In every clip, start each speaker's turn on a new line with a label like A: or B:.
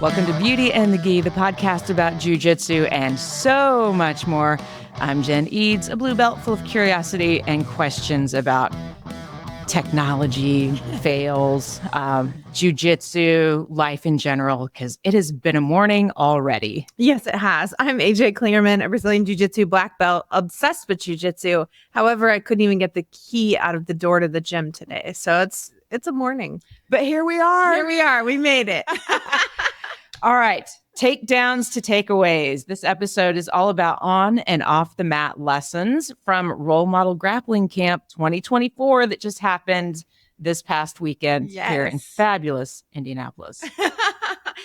A: Welcome to Beauty and the Gi, the podcast about Jiu-Jitsu and so much more. I'm Jen Eads, a blue belt full of curiosity and questions about technology, fails, Jiu-Jitsu, life in general, because it has been a morning already.
B: Yes, it has. I'm AJ Klingerman, a Brazilian Jiu-Jitsu black belt, obsessed with Jiu-Jitsu. However, I couldn't even get the key out of the door to the gym today. So it's a morning.
A: But here we are.
B: Here we are. We made it.
A: All right. Takedowns to takeaways. This episode is all about on and off the mat lessons from Roll Model Grappling Camp 2024 that just happened this past weekend here in fabulous Indianapolis.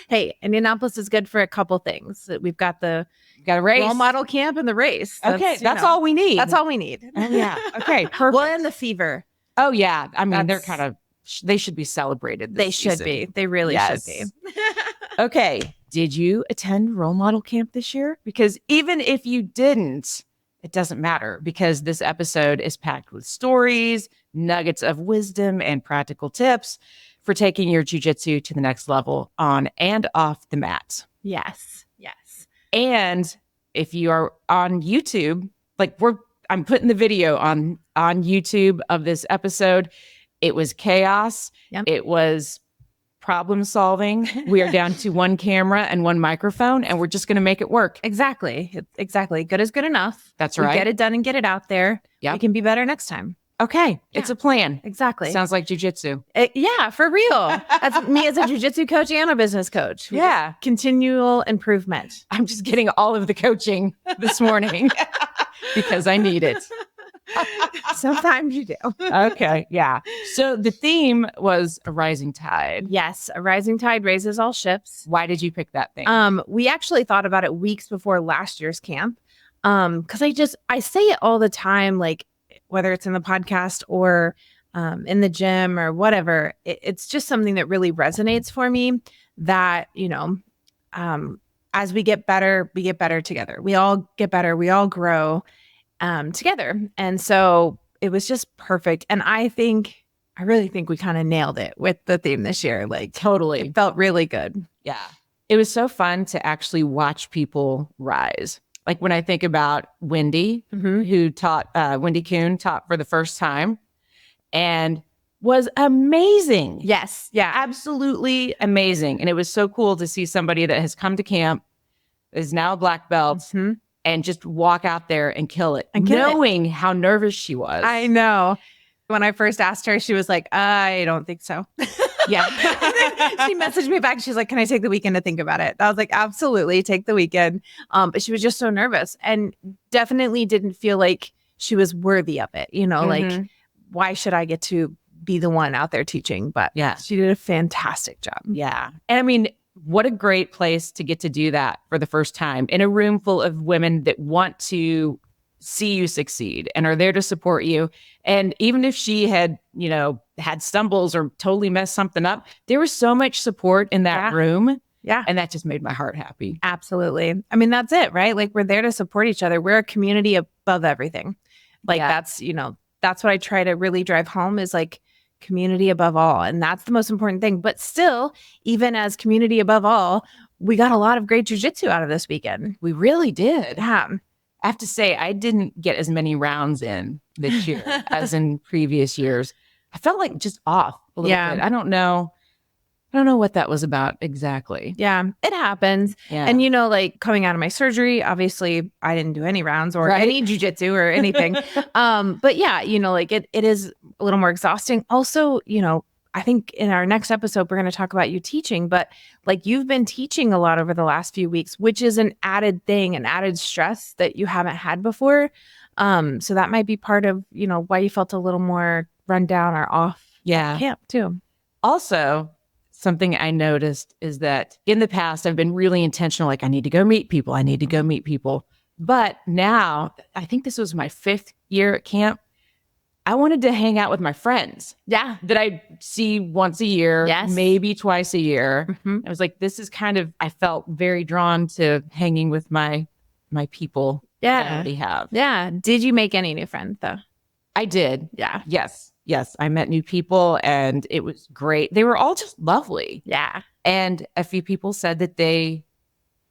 B: Hey, Indianapolis is good for a couple things. We've got a
A: race.
B: Roll Model Camp and the race.
A: That's all we need.
B: That's all we need.
A: Oh, yeah. Okay, perfect.
B: Well, and the fever.
A: Oh, yeah. I mean, they should be celebrated this
B: season.
A: Should be.
B: They really should be.
A: Okay. Did you attend Roll Model Camp this year? Because even if you didn't, it doesn't matter because this episode is packed with stories, nuggets of wisdom, and practical tips for taking your jiu-jitsu to the next level on and off the mat.
B: Yes.
A: And if you are on YouTube, I'm putting the video on YouTube of this episode. It was chaos.
B: Yep.
A: It was problem solving. We are down to one camera and one microphone, and we're just going to make it work.
B: Exactly. Good is good enough.
A: That's right.
B: We get it done and get it out there.
A: Yep.
B: We can be better next time.
A: Okay. Yeah. It's a plan.
B: Exactly.
A: Sounds like jiu-jitsu.
B: Yeah, for real. That's me as a jiu-jitsu coach and a business coach.
A: Yeah.
B: Continual improvement.
A: I'm just getting all of the coaching this morning because I need it.
B: Sometimes you do.
A: Okay. Yeah. So the theme was a rising tide.
B: Yes. A rising tide raises all ships.
A: Why did you pick that thing?
B: We actually thought about it weeks before last year's camp. Because I say it all the time, like whether it's in the podcast or in the gym or whatever, it's just something that really resonates for me that, as we get better together. We all get better. We all grow together. And so it was just perfect. And I really think we kind of nailed it with the theme this year. Like
A: Totally.
B: It felt really good.
A: Yeah. It was so fun to actually watch people rise. Like when I think about Wendy, who taught, Wendy Kuhn taught for the first time and was amazing.
B: Yes. Yeah.
A: Absolutely amazing. And it was so cool to see somebody that has come to camp, is now a black belt, and just walk out there and kill it, knowing how nervous she was.
B: I know. When I first asked her, she was like, I don't think so.
A: Yeah.
B: She messaged me back. She's like, can I take the weekend to think about it? I was like, absolutely, take the weekend. But she was just so nervous and definitely didn't feel like she was worthy of it. Like, why should I get to be the one out there teaching? But
A: yeah,
B: she did a fantastic job.
A: Yeah. And I mean, what a great place to get to do that for the first time in a room full of women that want to see you succeed and are there to support you. And even if she had, had stumbles or totally messed something up, there was so much support in that room.
B: Yeah.
A: And that just made my heart happy.
B: Absolutely. I mean, that's it, right? Like we're there to support each other. We're a community above everything. Like that's what I try to really drive home is like community above all. And that's the most important thing. But still, even as community above all, we got a lot of great jiu-jitsu out of this weekend.
A: We really did.
B: Yeah.
A: I have to say, I didn't get as many rounds in this year as in previous years. I felt like just off a little bit. I don't know what that was about exactly.
B: Yeah, it happens.
A: Yeah.
B: And, like coming out of my surgery, obviously I didn't do any rounds or any jiu-jitsu or anything. But yeah, like it is a little more exhausting. Also, I think in our next episode, we're going to talk about you teaching, but like you've been teaching a lot over the last few weeks, which is an added thing, an added stress that you haven't had before. So that might be part of, why you felt a little more run down or off camp too.
A: Also, something I noticed is that in the past, I've been really intentional. Like I need to go meet people. But now I think this was my 5th year at camp. I wanted to hang out with my friends.
B: Yeah.
A: That I see once a year, maybe twice a year. I was like, this is I felt very drawn to hanging with my people that I already have.
B: Yeah. Did you make any new friends though?
A: I did.
B: Yeah.
A: Yes. yes, I met new people and it was great. They were all just lovely.
B: Yeah.
A: And a few people said that they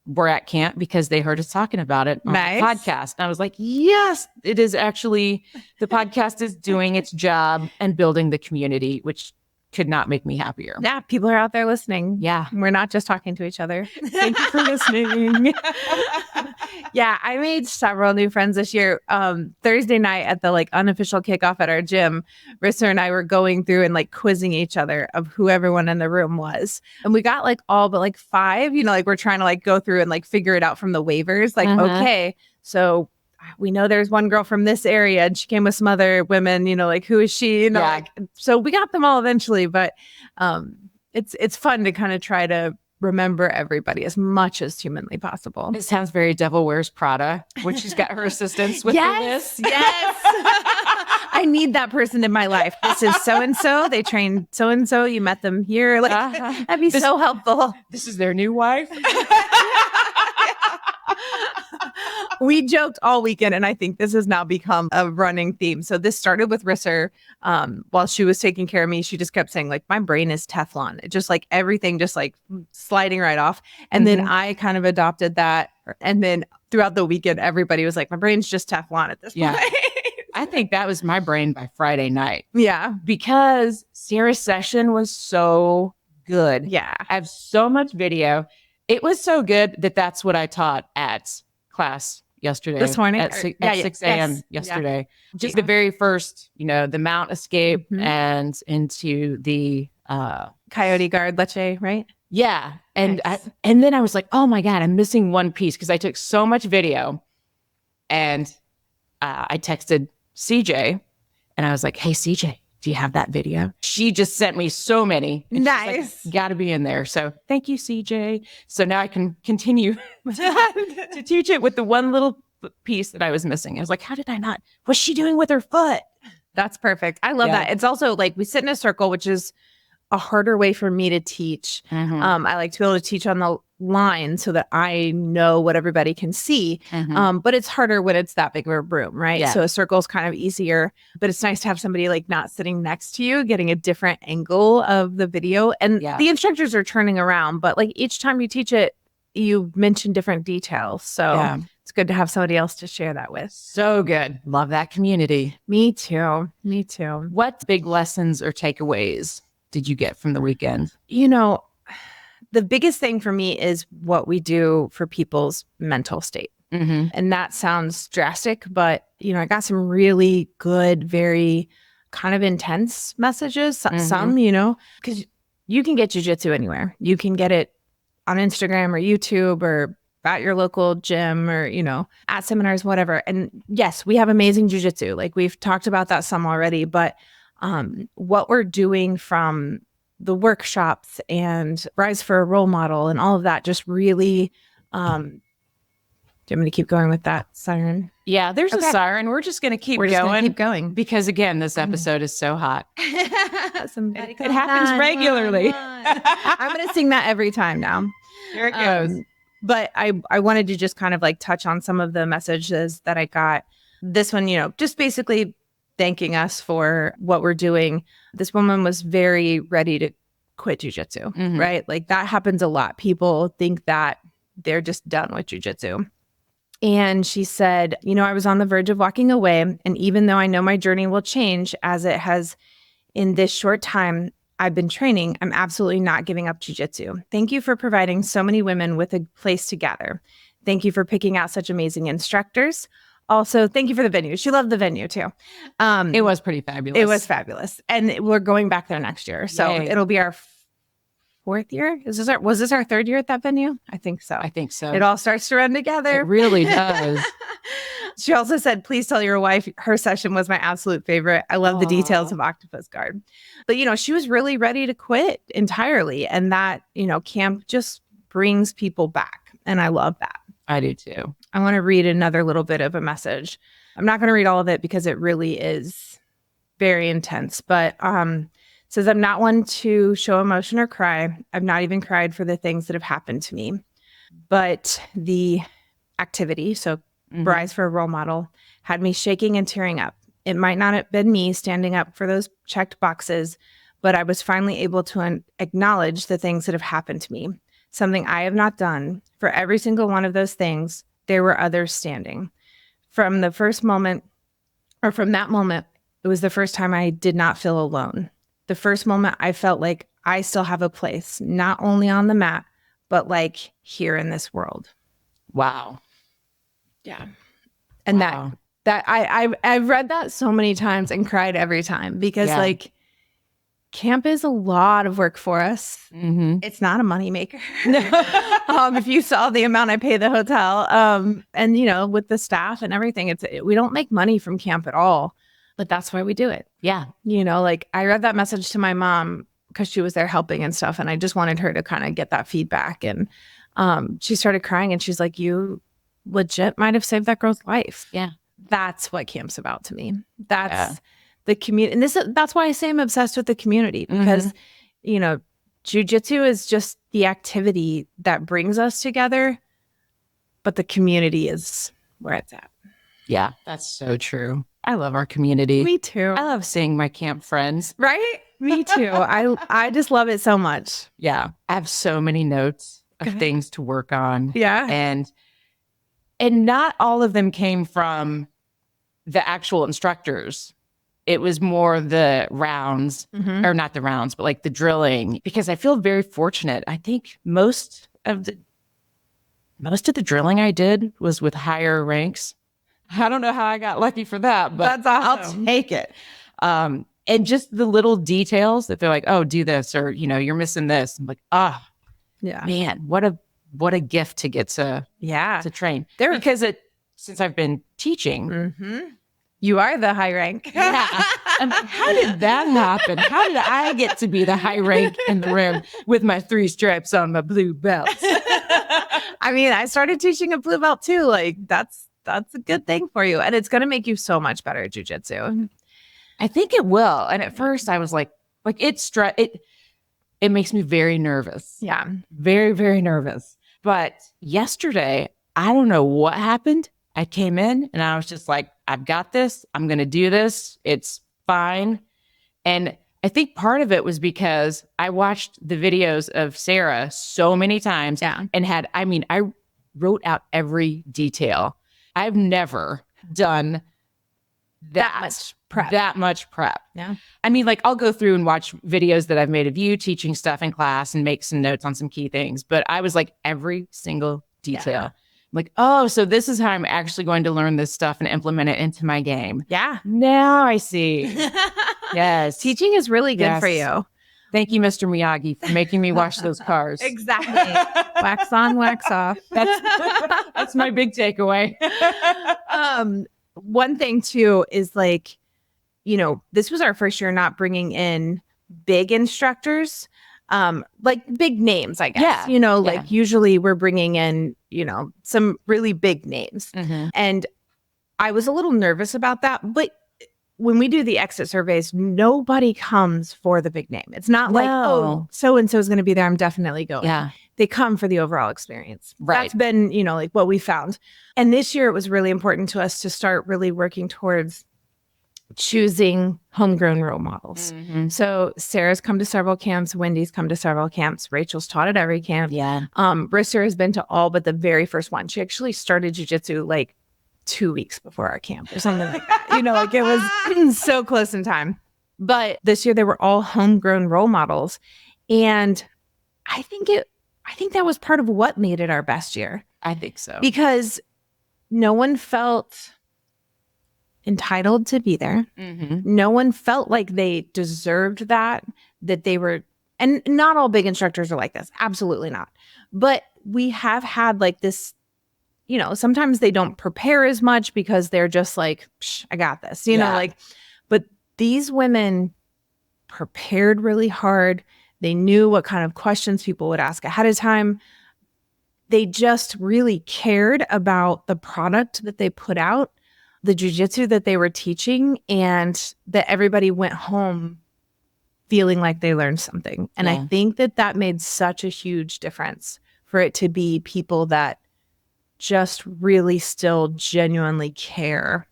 A: were at camp because they heard us talking about it on the podcast. And I was like, yes, it is actually, the podcast is doing its job and building the community, which could not make me happier.
B: Yeah, people are out there listening.
A: Yeah.
B: We're not just talking to each other.
A: Thank you for listening.
B: Yeah, I made several new friends this year. Thursday night at the like unofficial kickoff at our gym, Rissa and I were going through and like quizzing each other of who everyone in the room was. And we got like all but like 5, you know, like we're trying to like go through and like figure it out from the waivers. Like, okay, so we know there's one girl from this area and she came with some other women, you know, like who is she? You know, like, so we got them all eventually, but it's fun to kind of try to remember everybody as much as humanly possible.
A: It sounds very Devil Wears Prada when she's got her assistants with the list.
B: Yes. I need that person in my life. This is so-and-so. They trained so-and-so. You met them here. Like, that'd be so helpful.
A: This is their new wife.
B: We joked all weekend, and I think this has now become a running theme. So this started with Risser. While she was taking care of me, she just kept saying, like, my brain is Teflon. It just like everything just like sliding right off. And then I kind of adopted that. And then throughout the weekend, everybody was like, my brain's just Teflon at this point.
A: I think that was my brain by Friday night.
B: Yeah.
A: Because Sarah's session was so good.
B: Yeah.
A: I have so much video. It was so good that that's what I taught at class yesterday.
B: This morning?
A: At 6 a.m. yesterday.
B: Yeah.
A: Just the very first, you know, the mount escape and into the
B: Coyote guard leche, right?
A: Yeah. And
B: Nice.
A: and then I was like, oh my God, I'm missing one piece because I took so much video. And I texted CJ and I was like, hey, CJ, do you have that video? She just sent me so many. And
B: Nice.
A: Like, got to be in there. So thank you, CJ. So now I can continue to teach it with the one little piece that I was missing. I was like, how did I not? What's she doing with her foot?
B: That's perfect. I love that. It's also like we sit in a circle, which is a harder way for me to teach. I like to be able to teach on the line so that I know what everybody can see. But it's harder when it's that big of a room, right?
A: Yeah.
B: So a circle is kind of easier, but it's nice to have somebody like not sitting next to you, getting a different angle of the video. And the instructors are turning around, but like each time you teach it, you mention different details. So it's good to have somebody else to share that with.
A: So good. Love that community.
B: Me too. Me too.
A: What big lessons or takeaways did you get from the weekend?
B: You know, the biggest thing for me is what we do for people's mental state. And that sounds drastic, but, you know, I got some really good, very kind of intense messages. Some, you know, because you can get jiu-jitsu anywhere. You can get it on Instagram or YouTube or at your local gym or, you know, at seminars, whatever. And yes, we have amazing jiu-jitsu. Like we've talked about that some already, but what we're doing from the workshops and Rise for a Role Model and all of that just really, do you want me to keep going with that siren?
A: Yeah, there's a siren. We're just going to keep going. Because again, this episode is so hot.
B: It
A: happens regularly.
B: I'm going to sing that every time now.
A: Here it goes.
B: But I wanted to just kind of like touch on some of the messages that I got. This one, you know, just basically thanking us for what we're doing. This woman was very ready to quit jiu-jitsu, right? Like that happens a lot. People think that they're just done with jiu-jitsu. And she said, you know, I was on the verge of walking away. And even though I know my journey will change as it has in this short time I've been training, I'm absolutely not giving up jiu-jitsu. Thank you for providing so many women with a place to gather. Thank you for picking out such amazing instructors. Also, thank you for the venue. She loved the venue too.
A: It was pretty fabulous.
B: It was fabulous. And we're going back there next year. So it'll be our 4th year. Was this our 3rd year at that venue? I think so. It all starts to run together.
A: It really does.
B: She also said, please tell your wife her session was my absolute favorite. I love the details of octopus guard. But, you know, she was really ready to quit entirely. And that, you know, camp just brings people back. And I love that.
A: I do too.
B: I want to read another little bit of a message. I'm not going to read all of it because it really is very intense. But it says, I'm not one to show emotion or cry. I've not even cried for the things that have happened to me. But the activity, so Rise for a Role Model, had me shaking and tearing up. It might not have been me standing up for those checked boxes, but I was finally able to acknowledge the things that have happened to me, something I have not done. For every single one of those things, there were others standing. From the first moment, or from that moment, it was the first time I did not feel alone. The first moment I felt like I still have a place, not only on the mat, but like here in this world.
A: Wow.
B: Yeah. And
A: Wow.
B: that I've read that so many times and cried every time because like camp is a lot of work for us.
A: Mm-hmm.
B: It's not a moneymaker. If you saw the amount I pay the hotel, and you know, with the staff and everything, we don't make money from camp at all, but that's why we do it.
A: Yeah.
B: You know, like I read that message to my mom because she was there helping and stuff, and I just wanted her to kind of get that feedback. And she started crying, and she's like, "You legit might have saved that girl's life."
A: Yeah.
B: That's what camp's about to me. That's the community. And that's why I say I'm obsessed with the community because, you know, jiu-jitsu is just the activity that brings us together, but the community is where it's at.
A: Yeah, that's so true. I love our community.
B: Me too.
A: I love seeing my camp friends.
B: Right? Me too. I just love it so much.
A: Yeah. I have so many notes of things to work on.
B: Yeah.
A: And not all of them came from the actual instructors. It was more the rounds, or not the rounds, but like the drilling, because I feel very fortunate. I think most of the drilling I did was with higher ranks. I don't know how I got lucky for that, but
B: That's awesome.
A: I'll take it. And just the little details that they're like, oh, do this, or, you know, you're missing this. I'm like,
B: Yeah.
A: man, what a gift to get to train. Because since I've been teaching,
B: you are the high rank.
A: yeah. How did that happen? How did I get to be the high rank in the room with my 3 stripes on my blue belt?
B: I mean, I started teaching a blue belt too. Like that's a good thing for you. And it's going to make you so much better at jiu-jitsu.
A: I think it will. And at first I was like it makes me very nervous.
B: Yeah.
A: Very, very nervous. But yesterday, I don't know what happened. I came in and I was just like, I've got this. I'm going to do this. It's fine. And I think part of it was because I watched the videos of Sarah so many times and I wrote out every detail. I've never done that much prep.
B: Yeah.
A: I mean, like I'll go through and watch videos that I've made of you teaching stuff in class and make some notes on some key things. But I was like every single detail. Yeah. I'm like, oh, so this is how I'm actually going to learn this stuff and implement it into my game.
B: Yeah.
A: Now I see. Yes.
B: Teaching is really good for you.
A: Thank you, Mr. Miyagi, for making me wash those cars.
B: Exactly. Wax on, wax off.
A: That's my big takeaway.
B: One thing too is like, you know, this was our first year not bringing in big instructors, like big names, I guess.
A: Yeah.
B: You know, like usually we're bringing in, you know, some really big names. And I was a little nervous about that, but when we do the exit surveys, nobody comes for the big name. It's not like, oh, so-and-so is going to be there. I'm definitely going.
A: Yeah.
B: They come for the overall experience.
A: Right.
B: That's been, you know, like what we found. And this year it was really important to us to start really working towards choosing homegrown role models. So Sarah's come to several camps. Wendy's come to several camps. Rachel's taught at every camp.
A: Yeah.
B: Brister has been to all but the very first one. She actually started jiu-jitsu like 2 weeks before our camp or something like that. You know, like it was so close in time. But this year they were all homegrown role models. And I think that was part of what made it our best year.
A: I think so.
B: Because no one felt entitled to be there. No one felt like they deserved that they were, and not all big instructors are like this. Absolutely not. But we have had like this, you know, sometimes they don't prepare as much because they're just like, I got this, you know, like, but these women prepared really hard. They knew what kind of questions people would ask ahead of time. They just really cared about the product that they put out, the jiu-jitsu that they were teaching, and that everybody went home feeling like they learned something. And I think that made such a huge difference for it to be people that just really still genuinely care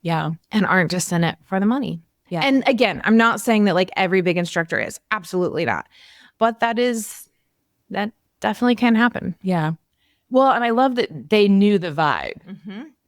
A: Yeah.
B: and aren't just in it for the money.
A: Yeah.
B: And again, I'm not saying that like every big instructor is. Absolutely not. But that definitely can happen.
A: Yeah. Well, and I love that they knew the vibe.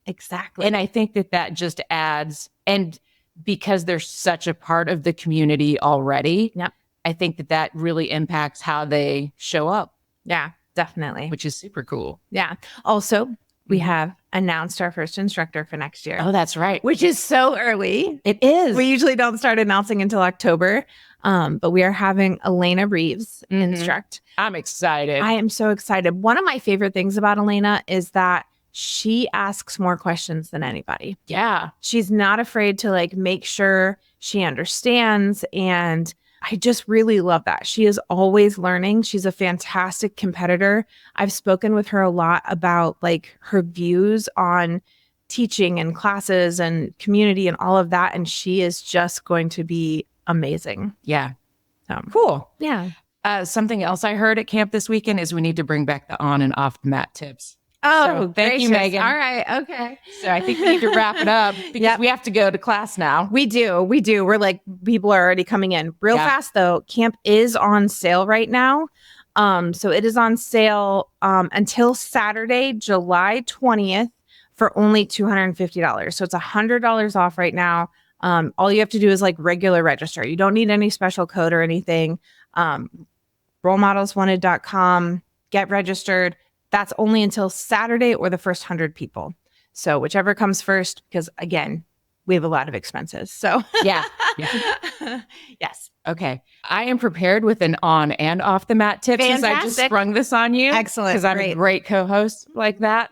B: Exactly.
A: And I think that just adds, and because they're such a part of the community already,
B: Yep.
A: I think that really impacts how they show up,
B: Yeah, definitely.
A: which is super cool.
B: Yeah. Also, we have announced our first instructor for next year.
A: Oh, that's right.
B: Which is so early.
A: It is.
B: We usually don't start announcing until October. But we are having Elena Reeves instruct.
A: I'm excited.
B: I am so excited. One of my favorite things about Elena is that she asks more questions than anybody.
A: Yeah.
B: She's not afraid to like make sure she understands. And I just really love that. She is always learning. She's a fantastic competitor. I've spoken with her a lot about like her views on teaching and classes and community and all of that. And she is just going to be amazing.
A: Yeah.
B: So,
A: Cool.
B: yeah.
A: Something else I heard at camp this weekend is we need to bring back the on and off the mat tips.
B: Oh,
A: So, thank you,
B: gracious.
A: Megan.
B: All right. Okay.
A: So I think we need to wrap it up because we have to go to class now.
B: We do. We're like, people are already coming in real fast though. Camp is on sale right now. So it is on sale until Saturday, July 20th for only $250. So it's $100 off right now. All you have to do is like regular register. You don't need any special code or anything. Rollmodelswanted.com, get registered. That's only until Saturday or the first 100 people. So whichever comes first, because again, we have a lot of expenses. So
A: Yeah.
B: Yes.
A: Okay. I am prepared with an on and off the mat tip since I just
B: Fantastic.
A: sprung this on you.
B: Excellent.
A: Because I'm a great co-host like that.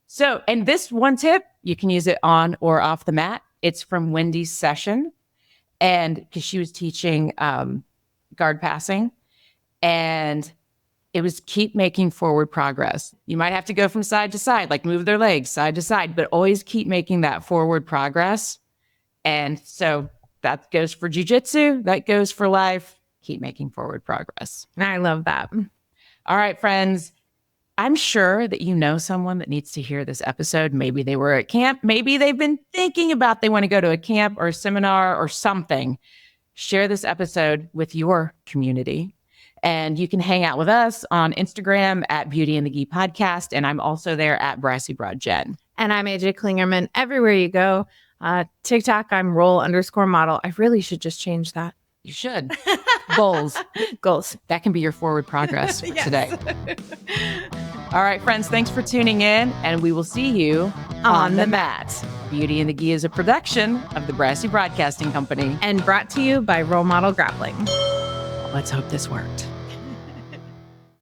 A: So, and this one tip, you can use it on or off the mat. It's from Wendy's session. And because she was teaching guard passing. And it was keep making forward progress. You might have to go from side to side, like move their legs side to side, but always keep making that forward progress. And so that goes for jiu-jitsu. That goes for life. Keep making forward progress.
B: I love that.
A: All right, friends. I'm sure that you know someone that needs to hear this episode. Maybe they were at camp. Maybe they've been thinking about they want to go to a camp or a seminar or something. Share this episode with your community. And you can hang out with us on Instagram at Beauty and the Gi Podcast. And I'm also there at Brassy Broad Jen.
B: And I'm AJ Klingerman. Everywhere you go. TikTok, I'm roll_model. I really should just change that.
A: You should. Goals. That can be your forward progress for today. All right, friends, thanks for tuning in. And we will see you on the mat. Beauty and the Gi is a production of the Brassy Broadcasting Company.
B: And brought to you by Roll Model Grappling.
A: Let's hope this worked.